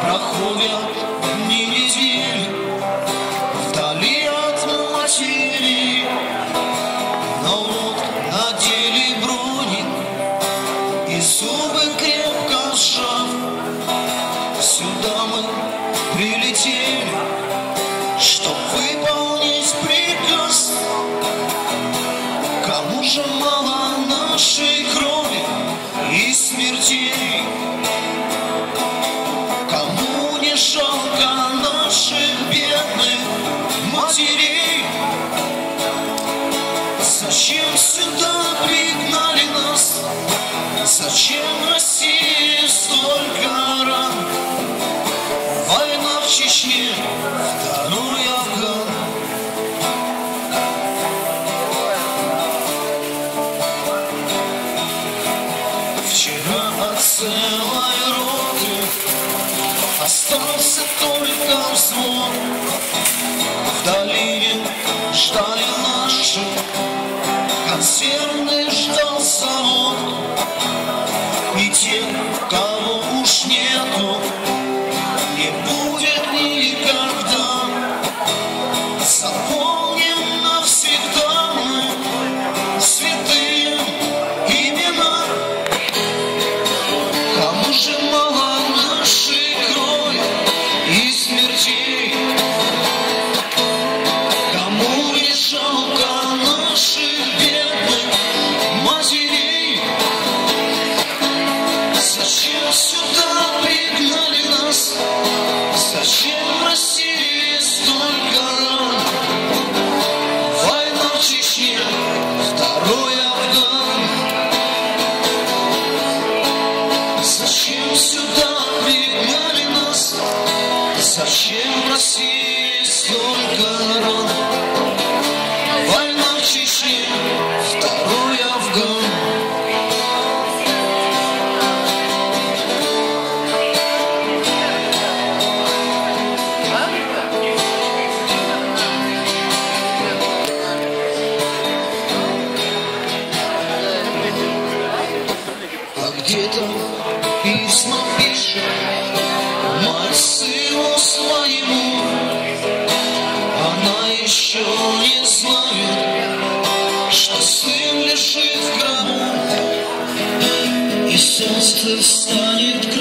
проходят дни недели вдали от матери, но вот надели брони и зубы крепко сжав, сюда мы прилетели, чтоб выполнить приказ. Кому же мало нашей крови и смертей? Кому не жалко наших бедных матерей? Зачем сюда пригнали нас? Зачем России столько ран? Война в Чечне, второй Афган. Вчера от целой роты остался только взвод. В долине ждали наши, консервный ждал завод. И тех, кого уж нету, не будет никогда. Запомним навсегда мы святые имена. Кому же мало нашей крови и смертей? Кому не жалко наших бедных матерей? Зачем сюда пригнали нас? Зачем России столько ран? Война в Чечне, второй Афган. Зачем сюда пригнали нас? Зачем России столько ран? Война в Чечне, второй Афган. Где-то письма пишет мать сыну своему. Она еще не знает, что сын лежит в гробу, и сердце станет